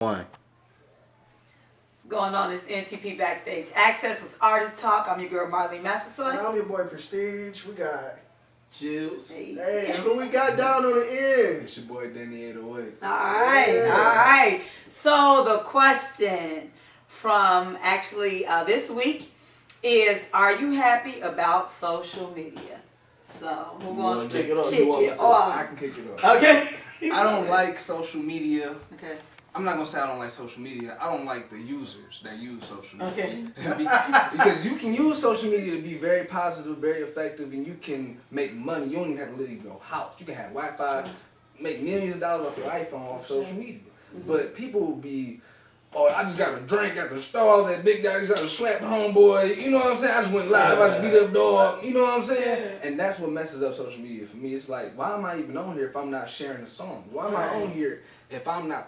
One. What's going on? It's NTP Backstage Access with Artist Talk. I'm your girl Marlene And Massasoy. I'm your boy Prestige. We got Chills. hey, who we got down on the end? It's your boy Danny 808. All right. So the question from actually this week is, are you happy about social media? So who wants to kick it off? kick it I off? can kick it off. Okay. I don't like social media. Okay. I'm not gonna say I don't like social media. I don't like the users that use social media. Okay. Because you can use social media to be very positive, very effective, and you can make money. You don't even have to leave your house. You can have Wi-Fi, make millions of dollars off your iPhone off social media. But people will be, oh, I just got a drink at the store. I was at Big Daddy's, I just slapped homeboy. You know what I'm saying? I just went live. I just beat up dog. You know what I'm saying? And that's what messes up social media for me. It's like, why am I even on here if I'm not sharing a song? Why am I on here if I'm not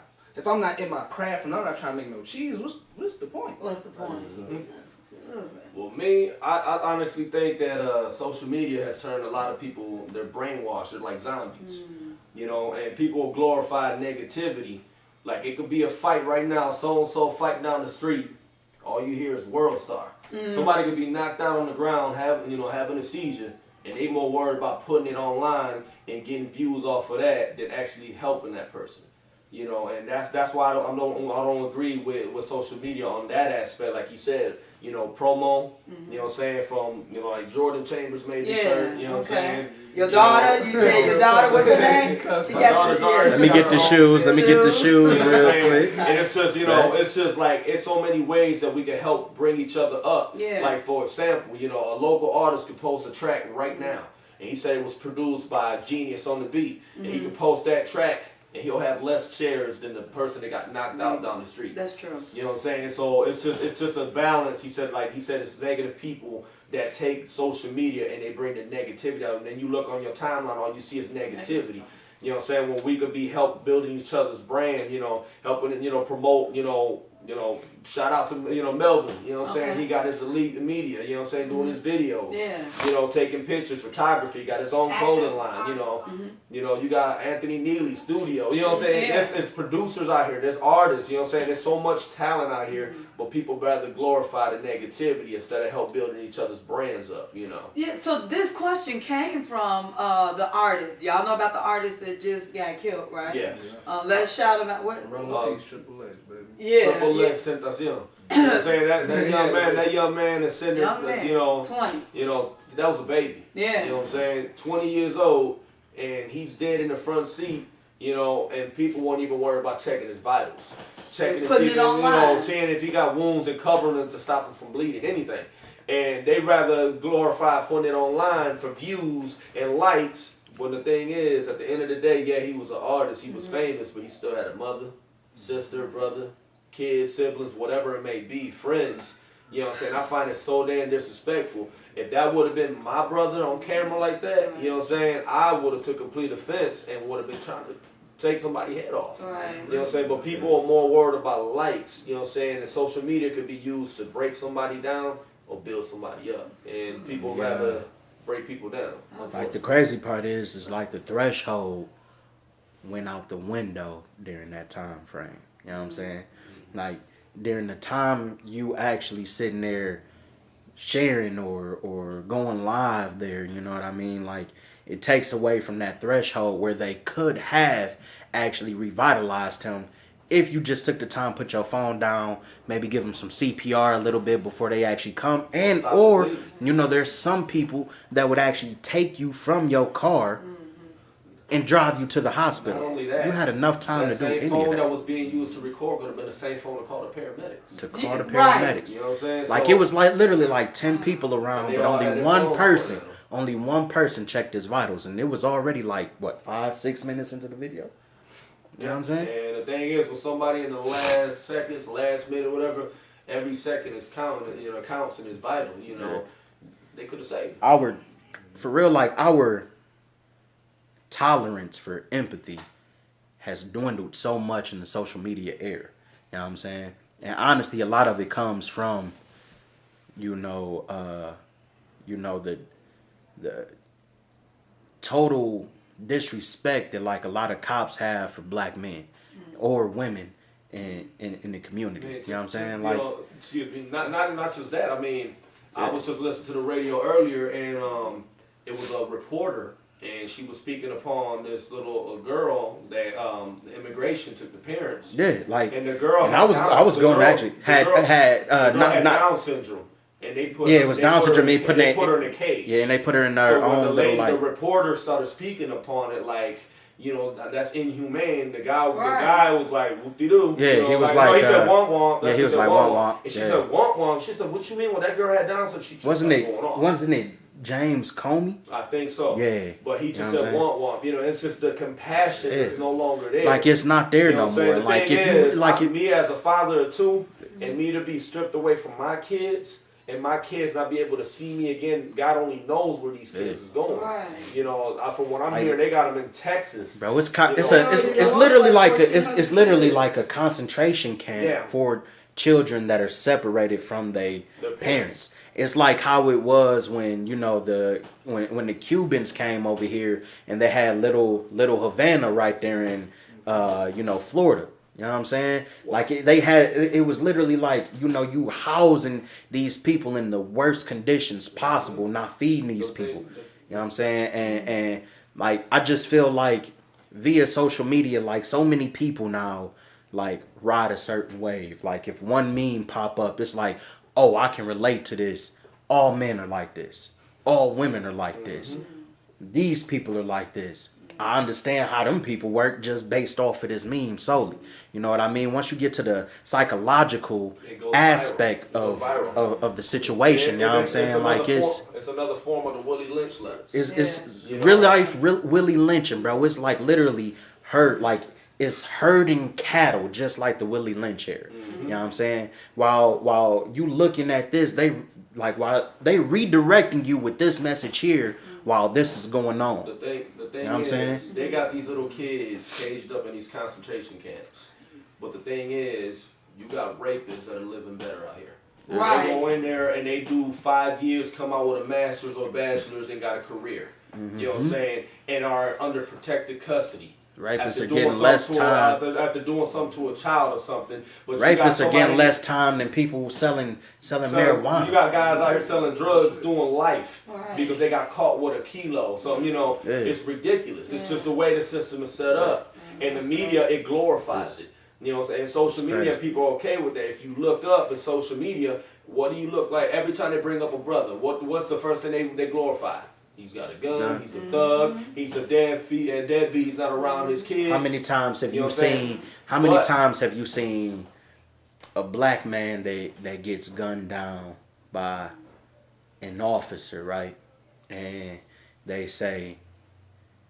in my craft and I'm not trying to make no cheese? What's the point? What's the point? Mm-hmm. That's good. Well, me, I honestly think that social media has turned a lot of people, they're brainwashed, they're like zombies. You know, and people glorify negativity. Like, it could be a fight right now, so-and-so fighting down the street. All you hear is World Star. Somebody could be knocked out on the ground, having a seizure, and they more worried about putting it online and getting views off of that than actually helping that person. You know, and that's why I don't agree with social media on that aspect. Like you said, you know, promo. You know what I'm saying? From, you know, like Jordan Chambers made the shirt. You know what I'm saying? Your daughter, you said your daughter, what's her name? She got the Let me get the shoes. Let me get the shoes You know what I'm real saying? quick. And it's just, you know, it's just like, it's so many ways that we can help bring each other up. Yeah. Like, for example, you know, a local artist could post a track right now, and he said it was produced by a genius on the beat, and he could post that track, and he'll have less shares than the person that got knocked out down the street. That's true. You know what I'm saying? So it's just a balance. He said it's negative people that take social media and they bring the negativity out. And then you look on your timeline, all you see is negativity. You know what I'm saying? When we could be help building each other's brand, you know, helping, you know, promote, you know, shout out to, you know, Melvin, you know what I'm saying? He got his elite media, you know what I'm saying, doing his videos. Yeah. You know, taking pictures, photography, got his own clothing line, you know. You know, you got Anthony Neely studio, you know what I'm saying? Yeah. There's producers out here, there's artists, you know what I'm saying? There's so much talent out here, but people rather glorify the negativity instead of help building each other's brands up, you know. Yeah, so this question came from the artist. Y'all know about the artist that just got killed, right? Yes. Let's shout him out. What? Run peace, Triple H, baby. Yeah. Triple X Tentacion. You know what I'm saying? That young man is sitting Young there, man, you know, 20. you know, that was a baby. Yeah. You know what I'm saying? 20 years old, and he's dead in the front seat, you know, and people won't even worry about checking his vitals. Checking Putting his, it online. seeing if he got wounds and covering them to stop him from bleeding, anything. And they rather glorify putting it online for views and likes, when the thing is, at the end of the day, yeah, he was an artist, he was famous, but he still had a mother, sister, brother, kids, siblings, whatever it may be, friends. You know what I'm saying? I find it so damn disrespectful. If that would have been my brother on camera like that, you know what I'm saying, I would have took complete offense and would have been trying to take somebody's head off. Right. You know what I'm saying? But people are more worried about likes, you know what I'm saying? And social media could be used to break somebody down or build somebody up. And people rather break people down. Like, the crazy part is like the threshold went out the window during that time frame. You know what I'm saying? Like, during the time you actually sitting there sharing or going live there, you know what I mean? Like, it takes away from that threshold where they could have actually revitalized him if you just took the time, put your phone down, maybe give them some CPR a little bit before they actually come. And or, you know, there's some people that would actually take you from your car and drive you to the hospital. Not only that, you had enough time to do any of same phone that. that was being used to record could have been the same phone to call the paramedics. To call the Right. paramedics. You know what I'm saying? Like, So- it was like literally like 10 people around, They but all had only their one phones person, on them. only one person checked his vitals, and it was already like what, 5-6 minutes into the video. You know what I'm saying? And the thing is, with somebody in the last seconds, last minute, whatever, every second is counting. You know, counts and is vital. You know, they could have saved. For real, like, our tolerance for empathy has dwindled so much in the social media era. You know what I'm saying? And honestly, a lot of it comes from, the total disrespect that, like, a lot of cops have for black men or women in the community. Man, You know what I'm saying? you Like, know, excuse me, not just that. I mean, I was just listening to the radio earlier, and it was a reporter, and she was speaking upon this little girl that immigration took the parents. yeah, like, And the girl. and I was going to actually had had not Down syndrome, and they put. yeah, it was Down syndrome. They put her in a cage. Yeah, and they put her in their So when own little like. the reporter started speaking upon it, like, you know, that's inhumane. The guy was like, whoop-de-doo. Yeah, you know, he was no, he like, said womp womp. yeah, he was like womp womp. And she Yeah. said womp womp. She said, what you mean when that girl had Down syndrome? She just Wasn't started going off. it James Comey? I think so. Yeah. But he You just know what said I'm womp womp. You know, it's just the compassion is no longer there. Like, it's not there You know no what I'm saying? more. The Like, thing if is, you like, me as a father of two, and me to be stripped away from my kids, and my kids not be able to see me again, God only knows where these kids is going. Right. You know, from what I'm hearing, they got them in Texas. bro, it's You know, literally like it's literally like a concentration camp Yeah. for children that are separated from their Their parents. It's like how it was when, you know, when the Cubans came over here and they had little Havana right there in you know, Florida. You know what I'm saying? Like, it was literally like, you know, you housing these people in the worst conditions possible, not feeding these people. You know what I'm saying? And like, I just feel like via social media, like, so many people now, like, ride a certain wave. Like, if one meme pop up, it's like, oh, I can relate to this. All men are like this. All women are like this. These people are like this. I understand how them people work just based off of this meme solely. You know what I mean? Once you get to the psychological aspect of the situation, you know what I'm saying? Like, it's another form of the Willie Lynch letters. it's You know? real life Willie lynching, bro. It's like literally it's herding cattle, just like the Willie Lynch era. You know what I'm saying? While you looking at this, while they redirecting you with this message here while this is going on. The thing You know what I'm saying? they got these little kids caged up in these concentration camps. But the thing is, you got rapists that are living better out here. Right. They go in there and they do 5 years, come out with a master's or bachelor's and got a career. You know what I'm saying? And are under protected custody. Rapists are getting less time. After doing something to a child or something. But Rapists are getting less time than people selling marijuana. You got guys out here selling drugs, doing life Right. because they got caught with a kilo. So, you know, it's ridiculous. It's just the way the system is set up. And the media, it glorifies it. You know what I'm saying? Social media, people are okay with that. If you look up in social media, what do you look like? Every time they bring up a brother, what's the first thing they glorify? He's got a gun, he's a thug, he's a deadbeat, he's not around his kids. How many times have You know you what I'm saying? seen? How many times have you seen a black man that gets gunned down by an officer, right? And they say,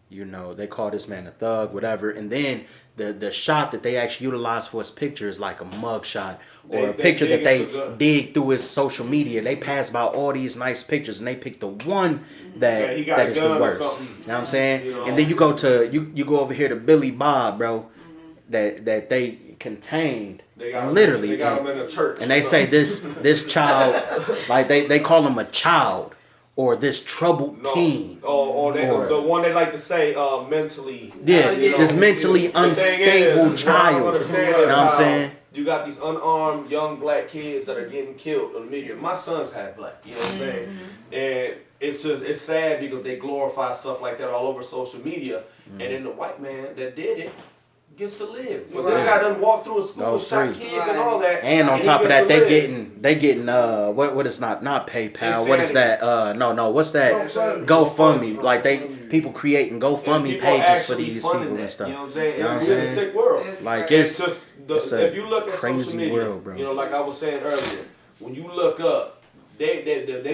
you know, they call this man a thug, whatever, and then the shot that they actually utilize for his picture is like a mug shot or a picture that they dig through his social media. They pass by all these nice pictures and they pick the one that is the worst. You know what I'm saying? You know? And then you go to you go over here to Billy Bob, bro, that they contained literally, they got him in a church, and they say this child, like they call him a child. Or this troubled teen. Or the one they like to say mentally. Yeah, you know, this mentally unstable child. You know what I'm saying? You got these unarmed young black kids that are getting killed in the media. My son's half black, you know what I'm saying? And it's sad because they glorify stuff like that all over social media. And then the white man that did it gets to live. But this guy done walk through a school, shot kids and all that. And on top of that, they getting what is not PayPal. What is that? No, what's that? GoFundMe. Like people creating GoFundMe pages for these people and stuff. You know what I'm saying? You know what I'm It's saying? a sick world. Like it's just if you look at crazy social media, world, bro. you know, like I was saying earlier, when you look up, they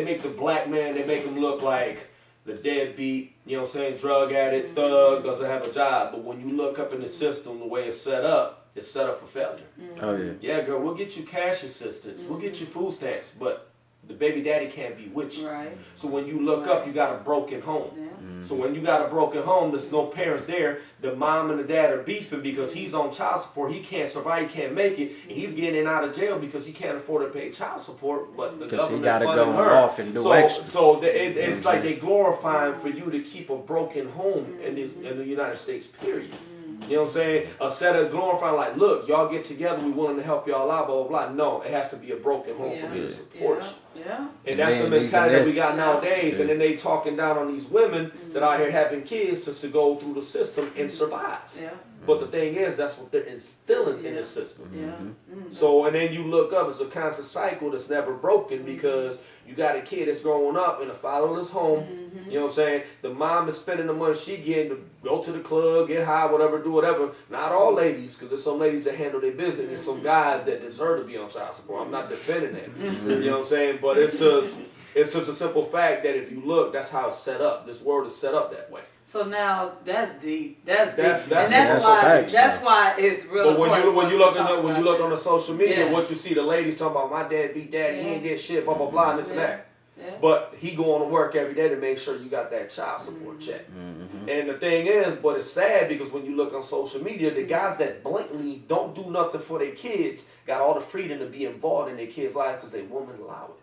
make the black man, they make him look like the deadbeat, you know what I'm saying, drug addict, thug, doesn't have a job. But when you look up in the system, the way it's set up for failure. Oh yeah. Yeah, girl, we'll get you cash assistance, we'll get you food stamps, but the baby daddy can't be with you. Right. So when you look up, you got a broken home. Yeah. So when you got a broken home, there's no parents there. The mom and the dad are beefing because he's on child support. He can't survive. He can't make it. And he's getting in out of jail because he can't afford to pay child support. But the government's funding her. Off and do extra. So it's like they glorifying for you to keep a broken home in the United States. Period. You know what I'm saying? Instead of glorifying, like, look, y'all get together, we willing to help y'all out, blah, blah, blah. No, it has to be a broken home for me to support you. Yeah. And that's the mentality that we got nowadays. Yeah. And then they talking down on these women that out here having kids just to go through the system and survive. Yeah. But the thing is, that's what they're instilling in the system. Yeah. So, and then you look up, it's a constant cycle that's never broken because you got a kid that's growing up in a fatherless home. You know what I'm saying? The mom is spending the money she getting to go to the club, get high, whatever, do whatever. Not all ladies, because there's some ladies that handle their business. There's some guys that deserve to be on child support. I'm not defending that. You know what I'm saying? But it's just a simple fact that if you look, that's how it's set up. This world is set up that way. So now that's deep. That's deep. That's And that's why it's real But when important. you look on the social media, Yeah. what you see the ladies talking about, my dad beat daddy, he ain't did shit, blah blah blah, and this and that. Yeah. But he going to work every day to make sure you got that child support check. And the thing is, but it's sad because when you look on social media, the guys that blatantly don't do nothing for their kids got all the freedom to be involved in their kids' lives because they women allow it.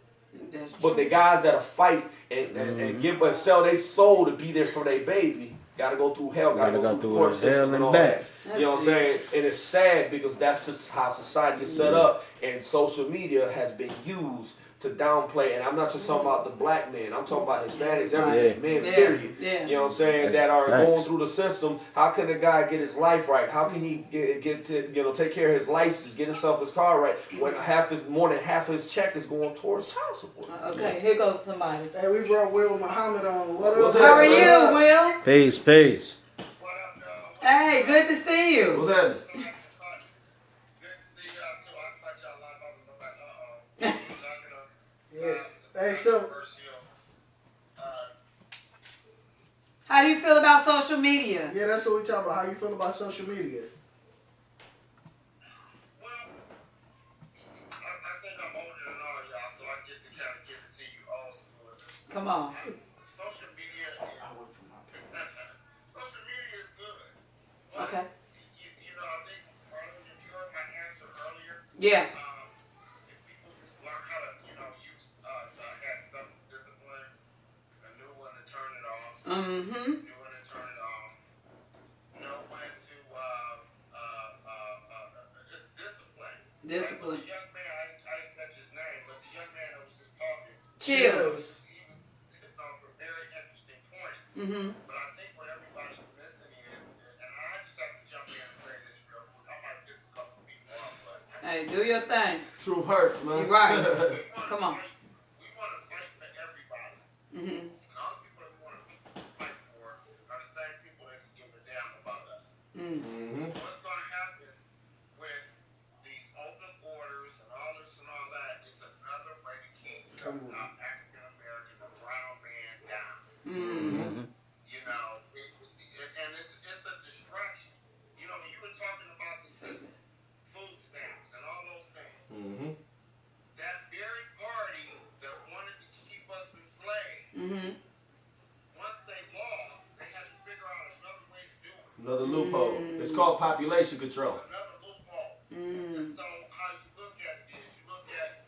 That's But the guys that'll fight and give and sell their soul to be there for their baby, gotta go through hell, gotta go through the court system and all that. You know what I'm saying? And it's sad because that's just how society is set up, and social media has been used to downplay. And I'm not just talking about the black men. I'm talking about Hispanics, every men, period. Yeah. You know what I'm saying? That are going through the system. How can a guy get his life right? How can he get to take care of his license, get himself his car right, when more than half of his check is going towards child support? Okay, here goes somebody. Hey, we brought Will Muhammad on. What What's up? How are you, Will? Peace, peace. Hey, good to see you. What's happening? Yeah. Hey, so How do you feel about social media? yeah, that's what we talking about. How you feel about social media? Come on. Social media is good. But Okay. you know, I think Marlon, you heard my answer earlier. Yeah. If people just learn how to, use had some discipline, and knew when to turn it off, Mm-hmm. knew when to turn it off, know when to it's discipline. Discipline. Like the young man, I didn't catch his name, but the young man that was just talking. Chills. He was hitting on some very interesting points. Mm-hmm. But I think what everybody's missing is, and I just have to jump in and say this real quick. I might piss a couple people off, but Hey, do your thing. Truth hurts, man. You're right. we wanna Come on. we want to fight for everybody. Mm-hmm. And all the people that we want to fight for are the same people that can give a damn about us. Mm. What's going to happen with these open borders and all this and all that is another way to keep African American, the brown man down. Mm. You know, and it's a distraction. You know, when you were talking about the system, food stamps and all those things, that very party that wanted to keep us enslaved, Mm-hmm. once they lost, they had to figure out another way to do it, Another loophole. It's called population control. another loophole. Mm. And so how you look at it is you look at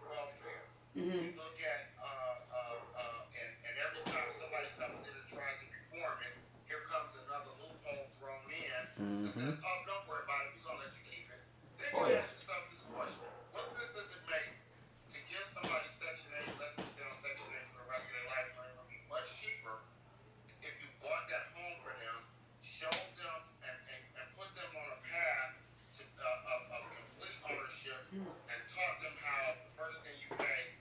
welfare. Mm-hmm. You look at and every time somebody comes in and tries to reform it, here comes another loophole thrown in that says, oh, don't worry about it, we're gonna let you keep it. Then Oh, you yeah. ask yourself this question: what sense does it make to give somebody Section 8, let them stay on Section 8 for the rest of their life when it would be much cheaper if you bought that home for them, showed them and put them on a path to of complete ownership, and taught them how the first thing you pay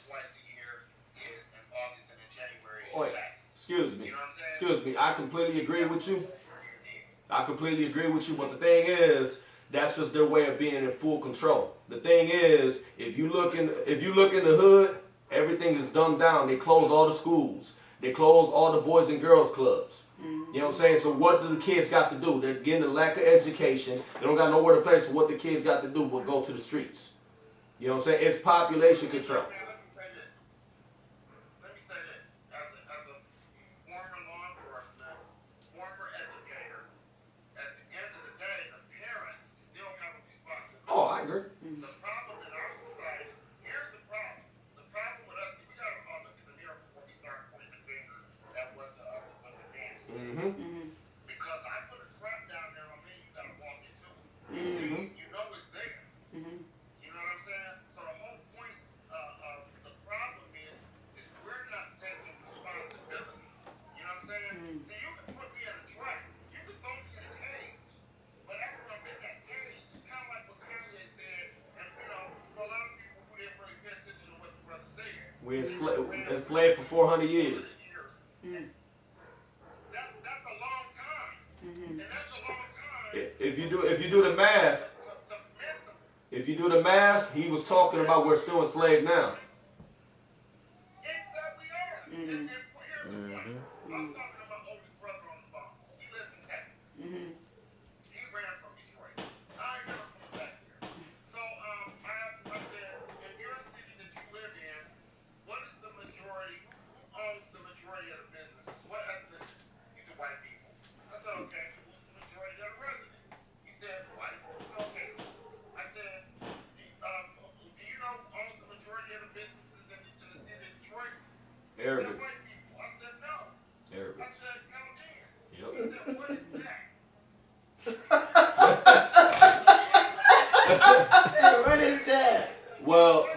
twice a year is in August and in January is Oh, your yeah. taxes. Excuse me. You know what I'm saying? Excuse me. I completely agree with you. I completely agree with you, but the thing is, that's just their way of being in full control. The thing is, if you look in the hood, everything is dumbed down. They close all the schools. They close all the boys and girls clubs. You know what I'm saying? So what do the kids got to do? They're getting a lack of education. They don't got nowhere to play. So what the kids got to do will go to the streets. You know what I'm saying? It's population control. Let me say this. As a former law enforcement, former educator, at the end of the day, the parents still have a responsibility. Oh, I agree. The problem in our society, here's the problem. The problem with us, we gotta all look in the mirror before we start pointing the finger at what the man is doing. We enslaved for 400 years. Mm. That's a long time. Mm-hmm. And that's a long time If you do the math, to mentally. if you do the math, he was talking about we're still enslaved now. Exactly are. Mm-hmm. And here's the point. I was talking to my oldest brother on the phone. He lives in Texas. Mm-hmm. He ran from Detroit. I ain't never coming back here. So I asked him, I said, in your city that you live in, what is the majority, who owns the majority of the businesses? What ethnicity? He said, white people. I said, okay, who's the majority of the residents? He said, white. I said, okay, cool. I said, do you know who owns the majority of the businesses in the city of Detroit? He said, Arabic. white people. I said, no. I Arabic. said, Chaldeans. Yep. He said, what is that? What is that? Well, What